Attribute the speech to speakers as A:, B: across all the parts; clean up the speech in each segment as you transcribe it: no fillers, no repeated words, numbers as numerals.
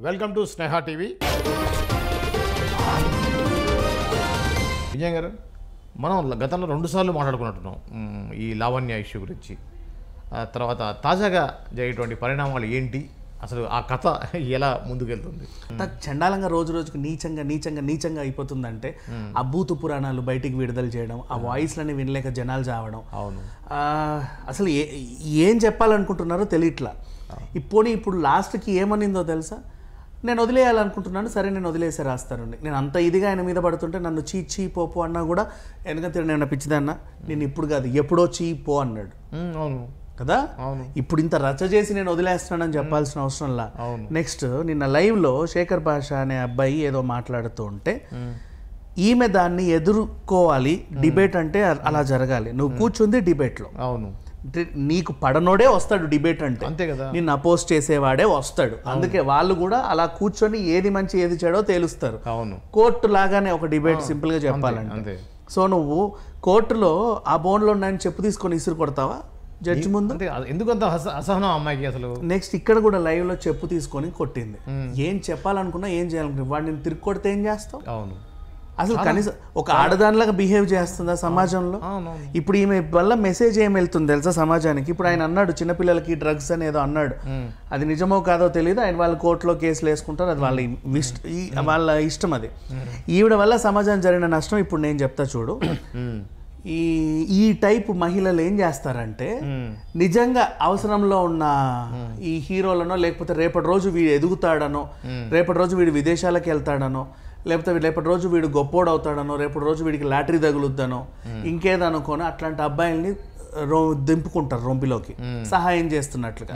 A: Welcome to Sneha TV. Vijay గారు, మనం గతంలో 2 సార్లు మాట్లాడుకున్నట్టున్నాం ఈ లావణ్య ఇష్యూ గురించి. తర్వాత తాజాగా జరిగేటువంటి పరిణామాలు ఏంటి, అసలు ఆ కథ ఎలా ముందుకెళ్తుంది?
B: చండాలంగా రోజు రోజుకు నీచంగా అయిపోతుందంటే ఆ భూతు పురాణాలు బయటికి విడుదల చేయడం, ఆ వాయిస్లని వినలేక జనాలు చావడం.
A: అవును,
B: అసలు ఏం చెప్పాలనుకుంటున్నారో తెలియట్లా. ఇప్పుడు లాస్ట్కి ఏమనిందో తెలుసా? నేను వదిలేయాలనుకుంటున్నాను, సరే నేను వదిలేసే రాస్తానండి. నేను అంత ఇదిగా ఆయన మీద పడుతుంటే నన్ను చీ పోపు అన్నా కూడా ఎందుకంటే నేను పిచ్చిదన్నా, నేను ఇప్పుడు కాదు ఎప్పుడో చీ పో అన్నాడు.
A: అవును
B: కదా, ఇప్పుడు ఇంత రచ్చ చేసి నేను వదిలేస్తున్నానని చెప్పాల్సిన అవసరంలా. నెక్స్ట్ నిన్న లైవ్లో శేఖర్ భాష అనే అబ్బాయి ఏదో మాట్లాడుతూ ఉంటే ఈమె దాన్ని ఎదుర్కోవాలి. డిబేట్ అంటే అలా జరగాలి. నువ్వు కూర్చుంది డిబేట్లో.
A: అవును,
B: నీకు పడనోడే వస్తాడు డిబేట్ అంటే,
A: అంతే కదా,
B: నిన్ను అపోజ్ చేసేవాడే వస్తాడు. అందుకే వాళ్ళు కూడా అలా కూర్చొని ఏది మంచి ఏది చెడో తేలుస్తారు.
A: అవును,
B: కోర్టు లాగానే ఒక డిబేట్ సింపుల్ గా చెప్పాలంటే. సో నువ్వు కోర్టులో ఆ బోన్లో ఉన్నాయని చెప్పు తీసుకొని ఇసురు కొడతావా జడ్జి ముందు?
A: ఎందుకంత అసహనం అమ్మాయికి అసలు?
B: నెక్స్ట్ ఇక్కడ కూడా లైవ్ లో చెప్పు తీసుకొని కొట్టింది. ఏం చెప్పాలనుకున్నా ఏం చేయాలనుకున్నా వాడిని తిరిగి కొడితే ఏం చేస్తావు?
A: అవును,
B: అసలు కనీసం ఒక ఆడదానిలాగా బిహేవ్ చేస్తుందా సమాజంలో? ఇప్పుడు ఈమె వల్ల మెసేజ్ ఏం వెళ్తుంది తెలుసా సమాజానికి? ఇప్పుడు ఆయన అన్నాడు చిన్నపిల్లలకి డ్రగ్స్ అని ఏదో అన్నాడు, అది నిజమో కాదో తెలియదు. ఆయన వాళ్ళ కోర్టులో కేసులు వేసుకుంటారు, అది వాళ్ళ ఇష్టం. అది ఈవిడ వల్ల సమాజానికి జరిగిన నష్టం ఇప్పుడు నేను చెప్తా చూడు. ఈ టైప్ మహిళలు ఏం చేస్తారంటే నిజంగా అవసరంలో ఉన్న ఈ హీరోలనో, లేకపోతే రేపటి రోజు వీడు ఎదుగుతాడనో, రేపటి రోజు వీడు విదేశాలకు వెళ్తాడనో, లేకపోతే రేపటి రోజు వీడు గొప్పోడు అవుతాడనో, రేపటి రోజు వీడికి లాటరీ తగులుద్దనో, ఇంకేదనుకోనో అట్లాంటి అబ్బాయిల్ని దింపుకుంటారు రొంపిలోకి సహాయం చేస్తున్నట్లుగా.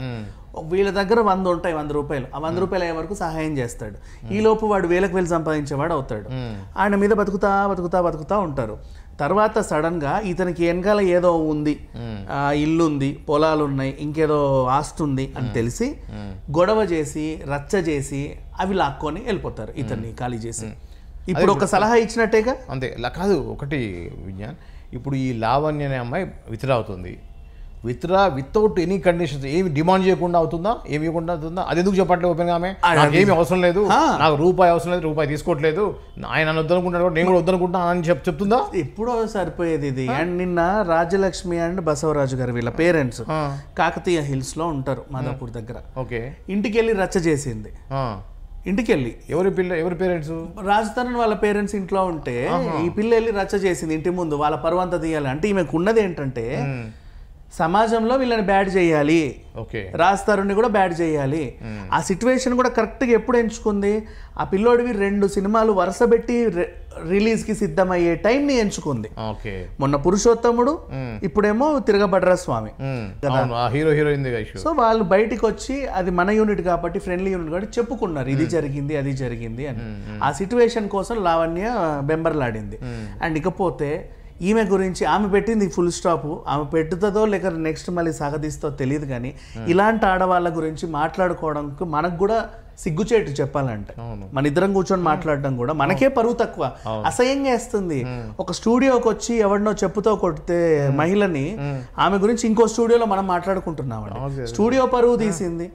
B: వీళ్ళ దగ్గర 100 ఉంటాయి, 100 రూపాయలు. ఆ 100 రూపాయలు అయ్యే వరకు సహాయం చేస్తాడు. ఈ లోపు వాడు వేలకు వేలు సంపాదించేవాడు అవుతాడు. ఆయన మీద బతుకుతా ఉంటారు. తర్వాత సడన్ గా ఇతనికి వెనకాల ఏదో ఉంది, ఇల్లు ఉంది, పొలాలు ఉన్నాయి, ఇంకేదో ఆస్తి ఉంది అని తెలిసి గొడవ చేసి రచ్చ చేసి అవి లాక్కొని వెళ్ళిపోతారు, ఇతన్ని ఖాళీ చేసి. ఇప్పుడు ఒక సలహా ఇచ్చినట్టేగా.
A: అంతే కాదు. ఒకటి విజ్ఞాన్, ఇప్పుడు ఈ లావణ్య అనే అమ్మాయి విత్డ్రా అవుతుంది. వితౌట్ ఎనీ కండిషన్స్, ఏమి డిమాండ్ చేయకుండా అవుతుందా? ఏమి ఇవ్వకుండా అవుతుందా? అది ఎందుకు చెప్పట్లేదు ఓపెన్గా? ఆమె ఏమి అవసరం లేదు, నాకు రూపాయి అవసరం లేదు, రూపాయి తీసుకోవట్లేదు, ఆయన నన్ను వద్దనుకుంటాడు, నేను కూడా వద్దనుకుంటా అని చెప్తుందా?
B: ఎప్పుడో సరిపోయేది ఇది. అండ్ నిన్న రాజ్యలక్ష్మి అండ్ బసవరాజు గారు వీళ్ళ పేరెంట్స్ కాకతీయ హిల్స్ లో ఉంటారు, మాదాపూర్ దగ్గర.
A: ఓకే,
B: ఇంటికి వెళ్ళి రచ్చ చేసింది. ఇంటికెళ్ళి
A: ఎవరి పేరెంట్స్?
B: రాజధాని వాళ్ళ పేరెంట్స్ ఇంట్లో ఉంటే ఈ పిల్ల వెళ్ళి రచ్చ చేసింది ఇంటి ముందు. వాళ్ళ పరువంతా తీయాలి అంటే ఈమెకు ఉన్నది ఏంటంటే సమాజంలో వీళ్ళని బ్యాడ్ చేయాలి, రాస్తారుని కూడా బ్యాడ్ చేయాలి. ఆ సిచ్యువేషన్ కూడా కరెక్ట్గా ఎప్పుడు ఎంచుకుంది? ఆ పిల్లోడివి 2 సినిమాలు వరుస పెట్టి రిలీజ్ కి సిద్ధమయ్యే టైం ని ఎంచుకుంది. మొన్న పురుషోత్తముడు, ఇప్పుడేమో తిరగబడ్ర స్వామి. సో వాళ్ళు బయటికి వచ్చి అది మన యూనిట్ కాబట్టి, ఫ్రెండ్లీ యూనిట్ కాబట్టి చెప్పుకున్నారు ఇది జరిగింది అది జరిగింది అని. ఆ సిచ్యువేషన్ కోసం లావణ్య బెంబర్లాడింది. అండ్ ఇకపోతే ఈమె గురించి ఆమె పెట్టింది ఫుల్ స్టాప్. ఆమె పెట్టుతుందో లేక నెక్స్ట్ మళ్ళీ సాగదీస్తో తెలియదు, కానీ ఇలాంటి ఆడవాళ్ళ గురించి మాట్లాడుకోవడానికి మనకు కూడా సిగ్గుచేటు చెప్పాలంటే. మన ఇద్దరం కూర్చొని మాట్లాడడం కూడా మనకే పరువు తక్కువ, అసహ్యంగా వేస్తుంది. ఒక స్టూడియోకి వచ్చి ఎవరినో చెప్పుతో కొడితే మహిళని, ఆమె గురించి ఇంకో స్టూడియోలో మనం మాట్లాడుకుంటున్నామండి. స్టూడియో పరువు తీసింది.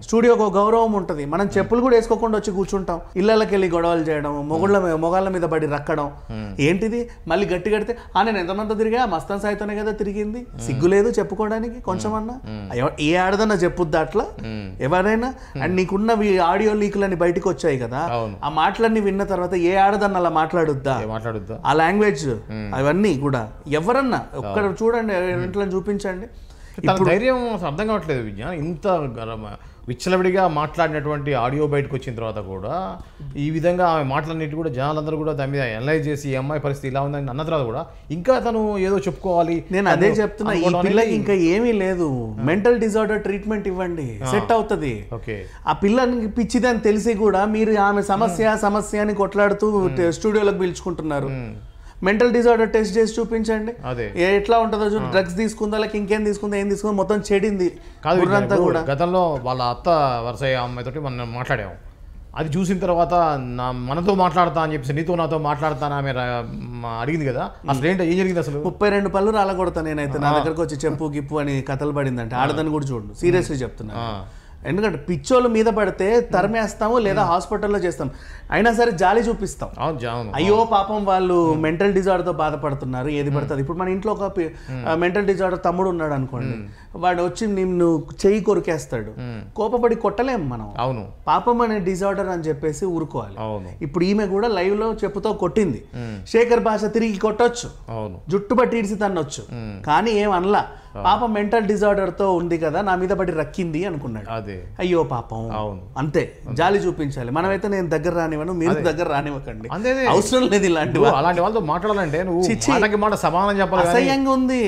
B: స్టూడియోకి ఒక గౌరవం ఉంటుంది. మనం చెప్పులు కూడా వేసుకోకుండా వచ్చి కూర్చుంటాం. ఇళ్ళకి వెళ్ళి గొడవలు చేయడం, మొగాళ్ళ మీద పడి రక్కడం ఏంటిది? మళ్ళీ గట్టి కడితే నేను ఎంతమంది తిరిగా మస్తాన్ సాయితోనే కదా తిరిగింది. సిగ్గు లేదు చెప్పుకోవడానికి కొంచెమన్నా? ఏ ఆడదన్నా చెప్పుద్దా అట్లా ఎవరైనా? అండ్ నీకున్న ఆడియో లీకులని బయటకు వచ్చాయి కదా, ఆ మాటలన్నీ విన్న తర్వాత ఏ ఆడదన్న అలా మాట్లాడుద్దా? ఆ లాంగ్వేజ్ అవన్నీ కూడా ఎవరన్నా ఒక్కడ చూడండి, ఇంట్లో చూపించండి.
A: ధైర్యం అర్థం కావట్లేదు విజ్ఞాన్. ఇంత విచ్చలవిడిగా మాట్లాడినటువంటి ఆడియో బయటకు వచ్చిన తర్వాత కూడా ఈ విధంగా ఆమె మాటలన్నిటి కూడా జనాలందరూ కూడా దాని మీద అనలైజ్ చేసి ఈ అమ్మాయి పరిస్థితి ఇలా ఉందని అన్న తర్వాత కూడా ఇంకా తను ఏదో చెప్పుకోవాలి.
B: నేను అదే చెప్తున్నా, ఈ పిల్లకి ఇంకా ఏమీ లేదు, మెంటల్ డిజార్డర్ ట్రీట్మెంట్ ఇవ్వండి, సెట్ అవుతుంది. ఆ పిల్లకి పిచ్చిదని తెలిసి కూడా మీరు ఆమె సమస్య అని కొట్లాడుతూ స్టూడియోలకు పిలుచుకుంటున్నారు. మెంటల్ డిజార్డర్ టెస్ట్ చేసి చూపించండి, ఎట్లా ఉంటుందో చూడండి. డ్రగ్స్ తీసుకుందా లేక ఇంకేం తీసుకుందా, ఏం తీసుకుందా, మొత్తం చెడింది
A: కాదు కూడా. గతంలో వాళ్ళ అత్త వరుస అమ్మాయితోటి మనం మాట్లాడాము, అది చూసిన తర్వాత మనతో మాట్లాడతా అని చెప్పేసి నీతో నాతో మాట్లాడతాను ఆమె అడిగింది కదా, అసలు ఏంటో ఏం జరిగింది? అసలు
B: 32 పళ్ళు రాలగొడతా నేనైతే, నా దగ్గరకు వచ్చి చెప్పు గిప్పు అని కథలు పడిందంటే ఆడదని కూడా చూడు, సీరియస్లీ చెప్తున్నా. ఎందుకంటే పిచ్చోళ్ళు మీద పడితే తరిమేస్తాము లేదా హాస్పిటల్లో చేస్తాం, అయినా సరే జాలి చూపిస్తాం. అయ్యో పాపం వాళ్ళు మెంటల్ డిజార్డర్తో బాధపడుతున్నారు, ఏది పడుతుంది. ఇప్పుడు మన ఇంట్లో ఒక మెంటల్ డిజార్డర్ తమ్ముడు ఉన్నాడు అనుకోండి, వాడు వచ్చి నిన్ను చెయ్యి కొరికేస్తాడు, కోపపడి కొట్టలేం మనం.
A: అవును,
B: పాపం అనే డిజార్డర్ అని చెప్పేసి ఊరుకోవాలి. ఇప్పుడు ఈమె కూడా లైవ్ లో చెప్పుతో కొట్టింది, శేఖర్ భాష తిరిగి కొట్టొచ్చు, జుట్టు పట్టి ఇడిసి తన్నొచ్చు, కానీ ఏం అనలా. పాపం మెంటల్ డిజార్డర్ తో ఉంది కదా, నా మీద పడి రక్కింది అనుకున్నాడు. అయ్యో పాపం, అంతే, జాలి చూపించాలి. మనమైతే నేను దగ్గర రానివ్వను, మీరు దగ్గర రానివ్వకండి, అవసరం లేదు ఇలాంటి
A: వాళ్ళతో మాట్లాడాలంటే. అసహ్యంగా ఉంది,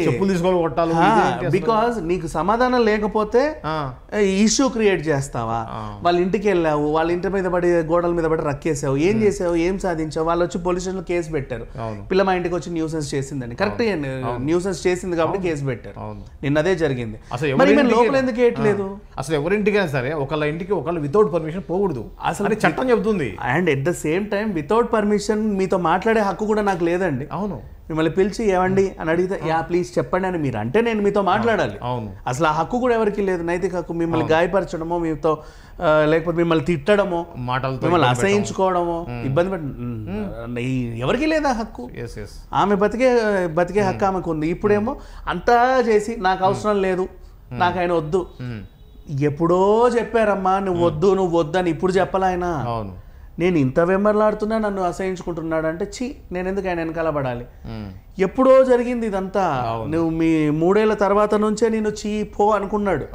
B: బికాస్ నీకు సమాధానం లేకపోతే ఇష్యూ క్రియేట్ చేస్తావా? వాళ్ళ ఇంటికి వెళ్ళావు, వాళ్ళ ఇంటి మీద పడి గోడల మీద పడి రక్కేసావు, ఏం చేసావు, ఏం సాధించావు? వాళ్ళు వచ్చి పోలీస్ స్టేషన్ లో కేసు పెట్టారు, పిల్ల మా ఇంటికి వచ్చి న్యూసెన్స్ చేసిందని. కరెక్ట్, న్యూసెన్స్ చేసింది కాబట్టి కేసు పెట్టారు. నిన్న అదే జరిగింది. లోపల ఎందుకు వేయట్లేదు?
A: అసలు ఎవరింటికైనా సరే ఒకళ్ళ ఇంటికి ఒకళ్ళు వితౌట్ పర్మిషన్ పోకూడదు, అసలు చట్టం చెబుతుంది.
B: And at the same time without permission మీతో మాట్లాడే హక్కు కూడా నాకు లేదండి.
A: అవును,
B: మిమ్మల్ని పిలిచి ఏమండి అని అడిగితే యా ప్లీజ్ చెప్పండి అని మీరు అంటే నేను మీతో మాట్లాడాలి.
A: అవును,
B: అసలు ఆ హక్కు కూడా ఎవరికి లేదు, నైతిక హక్కు. మిమ్మల్ని గాయపరచడమో, మీతో లేకపోతే మిమ్మల్ని తిట్టడమో, మిమ్మల్ని అసహించుకోవడమో, ఇబ్బంది ఎవరికి లేదా హక్కు. ఆమె బతికే హక్కు ఆమెకు ఉంది. ఇప్పుడేమో అంతా చేసి నాకు అవసరం లేదు, నాకు ఆయన వద్దు. ఎప్పుడో చెప్పారమ్మా నువ్వు వద్దు అని, ఇప్పుడు చెప్పాలి ఆయన. నేను ఇంత వెంబర్లాడుతున్నా నన్ను అసహించుకుంటున్నాడు అంటే ఛీ, నేను ఎందుకు ఆయన వెనకాల పడాలి? ఎప్పుడో జరిగింది ఇదంతా. నువ్వు మీ 3 ఏళ్ల తర్వాత నుంచే నేను చీ పో అనుకున్నాడు.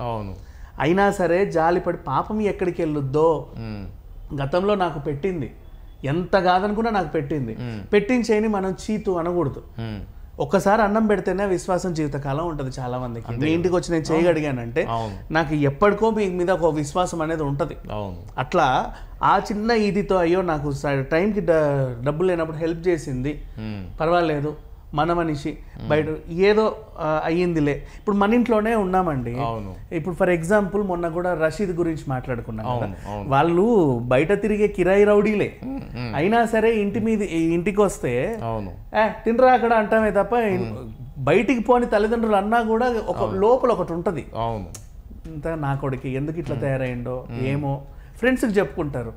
B: అయినా సరే జాలిపడి, పాపం ఎక్కడికి వెళ్ళొద్దో, గతంలో నాకు పెట్టింది, ఎంత కాదనుకున్నా నాకు పెట్టించేని మనం చీతు అనకూడదు. ఒక్కసారి అన్నం పెడితేనే విశ్వాసం జీవితకాలం ఉంటుంది చాలా మందికి. మీ ఇంటికి వచ్చి నేను చేయగలిగానంటే నాకు ఎప్పటికో మీ మీద ఒక విశ్వాసం అనేది ఉంటుంది. అట్లా ఆ చిన్న ఇదితో అయ్యో నాకు టైంకి డబ్బులు లేనప్పుడు హెల్ప్ చేసింది, పర్వాలేదు, మన మనిషి, బయట ఏదో అయ్యిందిలే. ఇప్పుడు మన ఇంట్లోనే ఉన్నామండి. ఇప్పుడు ఫర్ ఎగ్జాంపుల్ మొన్న కూడా రషీద్ గురించి మాట్లాడుకున్నాం కదా, వాళ్ళు బయట తిరిగే కిరాయి రౌడీలే, అయినా సరే ఇంటికి వస్తే తినరా అక్కడ అంటామే తప్ప బయటికి పోని తల్లిదండ్రులు అన్నా కూడా ఒక లోపల ఒకటి ఉంటది, ఇంత నా కొడుకు ఎందుకు ఇట్లా తయారైండో ఏమో, ఫ్రెండ్స్కి చెప్పుకుంటారు.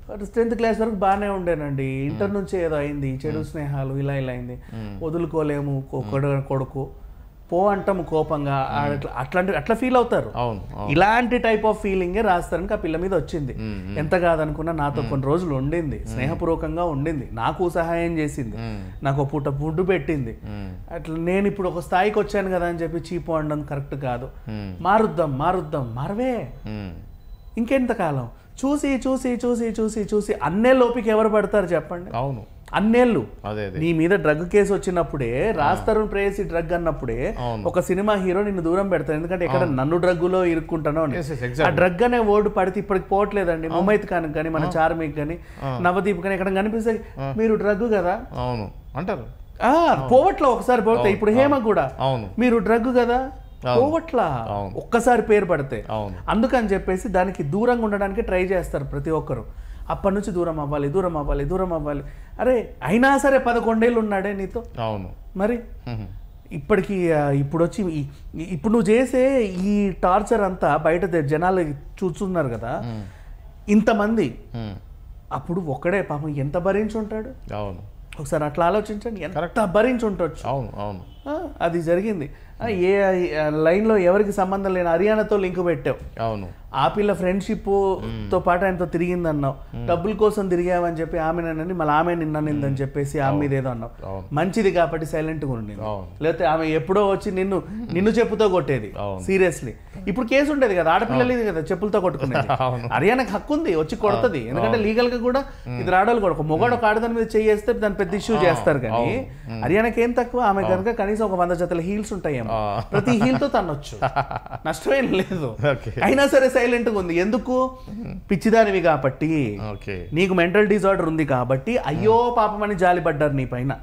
B: 10th క్లాస్ వరకు బాగానే ఉండేనండి, ఇంటర్ నుంచి ఏదో అయింది, చెడు స్నేహాలు ఇలా అయింది, వదులుకోలేము, కొడుకు పో అంటాము కోపంగా, అట్లా ఫీల్ అవుతారు. ఇలాంటి టైప్ ఆఫ్ ఫీలింగే రాస్తానికి ఆ పిల్ల మీద వచ్చింది. ఎంత కాదనుకున్నా నాతో కొన్ని రోజులు ఉండింది, స్నేహపూర్వకంగా ఉండింది, నాకు సహాయం చేసింది, నాకు ఒక పూట ఫుడ్ పెట్టింది. అట్లా నేను ఇప్పుడు ఒక స్థాయికి వచ్చాను కదా అని చెప్పి చీపు అనడం కరెక్ట్ కాదు. మారుద్దాం మారవే, ఇంకెంతకాలం చూసి చూసి చూసి చూసి చూసి అన్నేళ్ళోపికి ఎవరు పడతారు చెప్పండి?
A: అవును,
B: అన్నేళ్ళు. నీ మీద డ్రగ్ కేసు వచ్చినప్పుడే, రాస్తారు ప్రేయసి డ్రగ్ అన్నప్పుడే ఒక సినిమా హీరో నిన్ను దూరం పెడతారు, ఎందుకంటే ఎక్కడ నన్ను డ్రగ్గులో ఇరుక్కుంటానో. ఆ డ్రగ్ అనే వర్డ్ పడితే ఇప్పటికి పోవట్లేదండి. ముమైత్ ఖాన్ కానీ, మన చార్మిక్ కానీ, నవదీప్ కానీ ఎక్కడ కనిపిస్తే మీరు డ్రగ్ కదా
A: అంటారు,
B: పోవట్లో ఒకసారి పోతే. ఇప్పుడు హేమ కూడా మీరు డ్రగ్ కదా పోవట్లా, ఒక్కసారి పేరు పడితే. అందుకని చెప్పేసి దానికి దూరంగా ఉండడానికి ట్రై చేస్తారు ప్రతి ఒక్కరు. అప్పటి నుంచి దూరం అవ్వాలి. అరే అయినా సరే 11 ఏళ్ళు ఉన్నాడే నీతో. మరి ఇప్పుడు వచ్చి ఇప్పుడు నువ్వు చేసే ఈ టార్చర్ అంతా బయట జనాలు చూస్తున్నారు కదా ఇంతమంది, అప్పుడు ఒక్కడే పాపం ఎంత భరించుంటాడు? ఒకసారి అట్లా ఆలోచించండి, ఎంత భరించుంటొచ్చు. అది జరిగింది. ఏ లైన్లో ఎవరికి సంబంధం లేని హర్యానాతో లింక్ పెట్టావు, ఆ పిల్ల ఫ్రెండ్షిప్ తో పాటు ఆయనతో తిరిగింది అన్నావు, డబ్బుల కోసం తిరిగావని చెప్పి ఆమెనని మళ్ళీ ఆమె నిన్ననిందని చెప్పేసి ఆమె మీద ఏదో అన్నావు. మంచిది కాబట్టి సైలెంట్గా ఉండి, లేకపోతే ఆమె ఎప్పుడో వచ్చి నిన్ను చెప్పుతో కొట్టేది. సీరియస్లీ ఇప్పుడు కేసు ఉండేది కదా, ఆడపిల్లలు కదా చెప్పులతో కొట్టుకునేది. హర్యానాకి హక్కు ఉంది, వచ్చి కొడుతుంది, ఎందుకంటే లీగల్ గా కూడా ఇది ఆడవాళ్ళు కూడా. ఒక మొగాడు ఒక ఆడదాని మీద చేస్తే దాన్ని పెద్ద ఇష్యూ చేస్తారు, కానీ హర్యానాకి ఏం తక్కువ, ఆమె కనుక కనీసం ఒక 100 జతల హీల్స్ ఉంటాయేమో, ప్రతి హీల్ తో తనొచ్చు, నష్టమేం లేదు. అయినా సరే సైలెంట్ గా ఉంది. ఎందుకు? పిచ్చిదానివి కాబట్టి, నీకు మెంటల్ డిజార్డర్ ఉంది కాబట్టి అయ్యో పాపం అని జాలిపడ్డారు నీ పైన.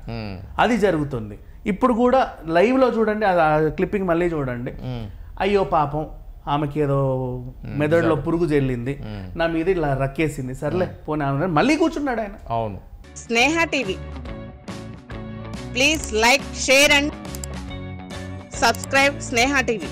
B: అది జరుగుతుంది. ఇప్పుడు కూడా లైవ్ లో చూడండి, ఆ క్లిప్పింగ్ మళ్ళీ చూడండి. అయ్యో పాపం ఆమెకి ఏదో మెదడులో పురుగు చెల్లింది, నా మీద ఇలా రక్కేసింది, సర్లే పోనీ ఆమె మళ్ళీ కూర్చున్నాడు ఆయన.
C: అవును. Sneha TV, please like, share and subscribe Sneha TV.